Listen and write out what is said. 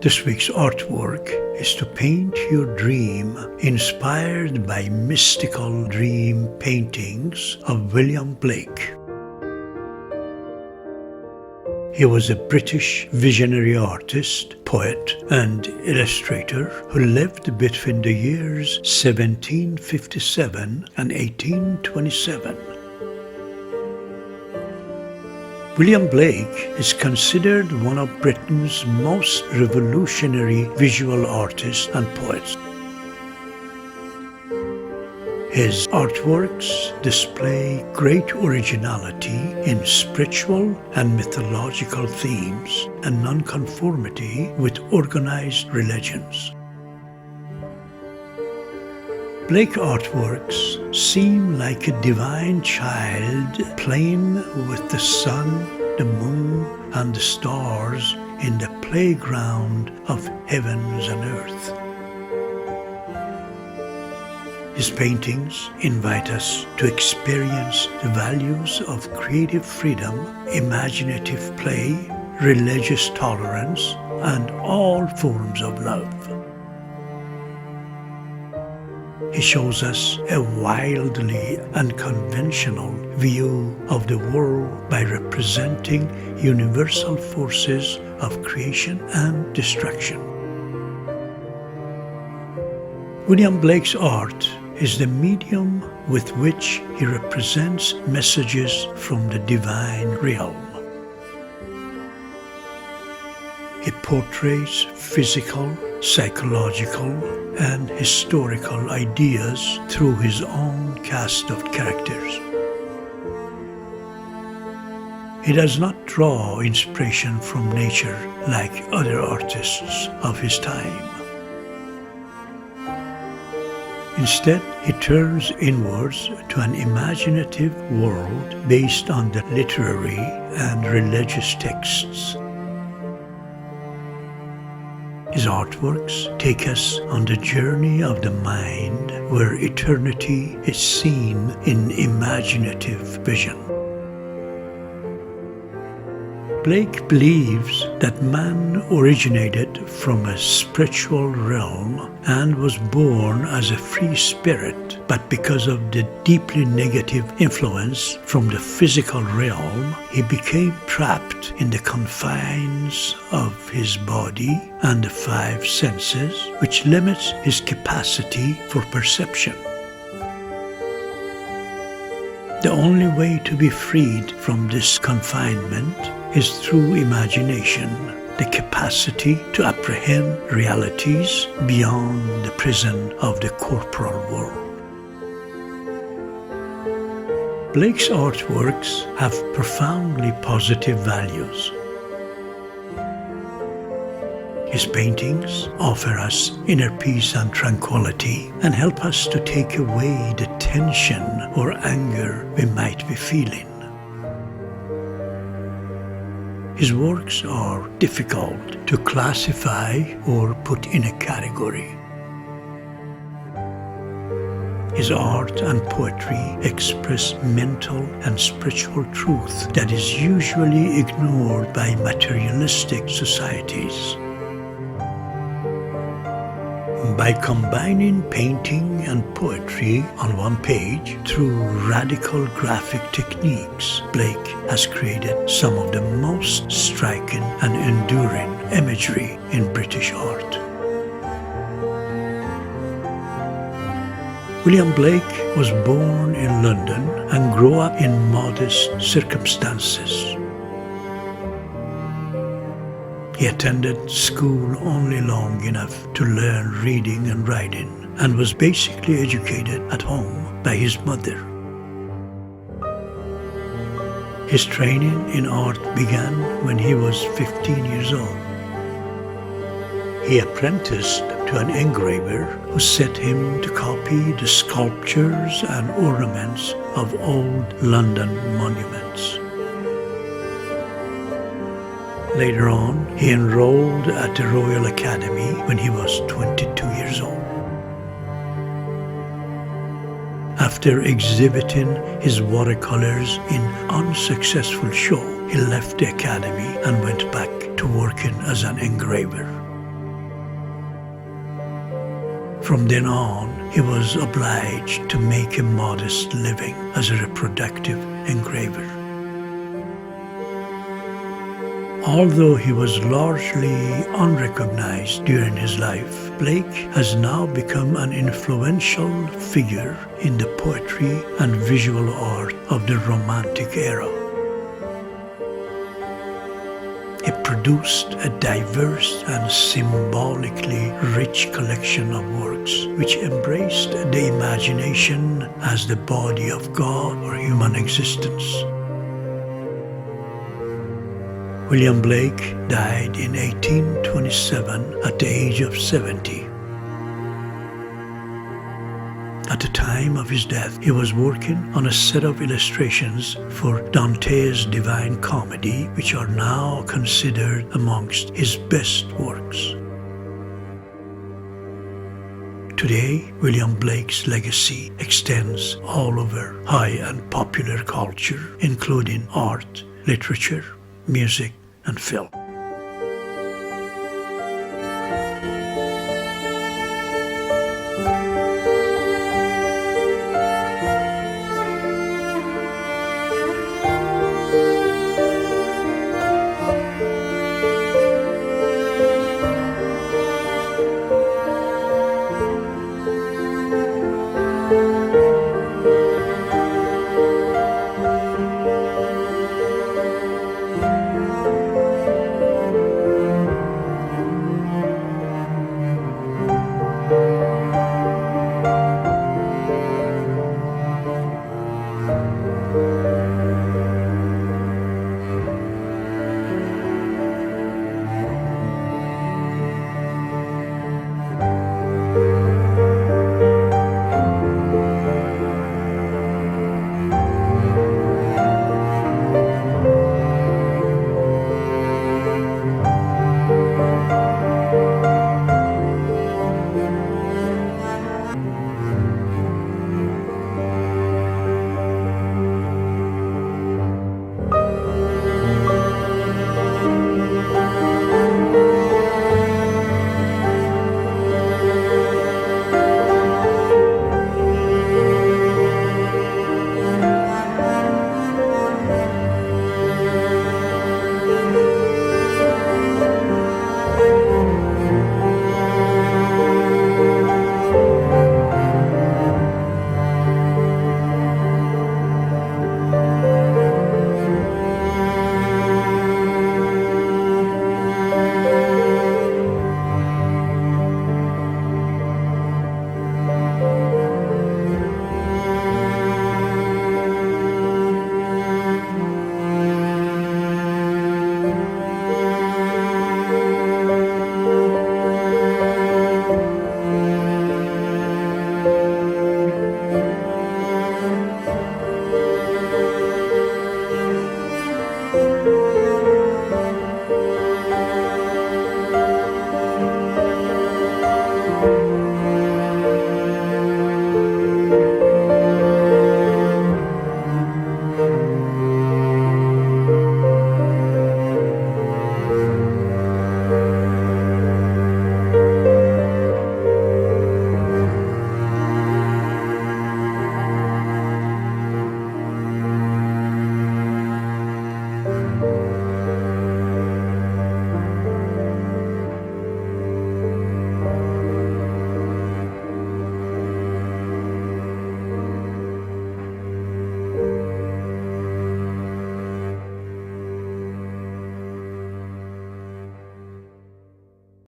This week's artwork is to paint your dream, inspired by mystical dream paintings of William Blake. He was a British visionary artist, poet, and illustrator who lived between the years 1757 and 1827. William Blake is considered one of Britain's most revolutionary visual artists and poets. His artworks display great originality in spiritual and mythological themes and nonconformity with organized religions. Blake artworks seem like a divine child playing with the sun, the moon, and the stars in the playground of heavens and earth. His paintings invite us to experience the values of creative freedom, imaginative play, religious tolerance, and all forms of love. He shows us a wildly unconventional view of the world by representing universal forces of creation and destruction. William Blake's art is the medium with which he represents messages from the divine realm. He portrays physical, psychological, and historical ideas through his own cast of characters. He does not draw inspiration from nature like other artists of his time. Instead, he turns inwards to an imaginative world based on the literary and religious texts. His artworks take us on the journey of the mind, where eternity is seen in imaginative vision. Blake believes that man originated from a spiritual realm and was born as a free spirit, but because of the deeply negative influence from the physical realm, he became trapped in the confines of his body and the five senses, which limits his capacity for perception. The only way to be freed from this confinement is through imagination, the capacity to apprehend realities beyond the prison of the corporal world. Blake's artworks have profoundly positive values. His paintings offer us inner peace and tranquility and help us to take away the tension or anger we might be feeling. His works are difficult to classify or put in a category. His art and poetry express mental and spiritual truth that is usually ignored by materialistic societies. By combining painting and poetry on one page through radical graphic techniques, Blake has created some of the most striking and enduring imagery in British art. William Blake was born in London and grew up in modest circumstances. He attended school only long enough to learn reading and writing and was basically educated at home by his mother. His training in art began when he was 15 years old. He apprenticed to an engraver who set him to copy the sculptures and ornaments of old London monuments. Later on, he enrolled at the Royal Academy when he was 22 years old. After exhibiting his watercolors in unsuccessful show, he left the academy and went back to working as an engraver. From then on, he was obliged to make a modest living as a reproductive engraver. Although he was largely unrecognized during his life, Blake has now become an influential figure in the poetry and visual art of the Romantic era. He produced a diverse and symbolically rich collection of works which embraced the imagination as the body of God or human existence. William Blake died in 1827 at the age of 70. At the time of his death, he was working on a set of illustrations for Dante's Divine Comedy, which are now considered amongst his best works. Today, William Blake's legacy extends all over high and popular culture, including art, literature, music, and film.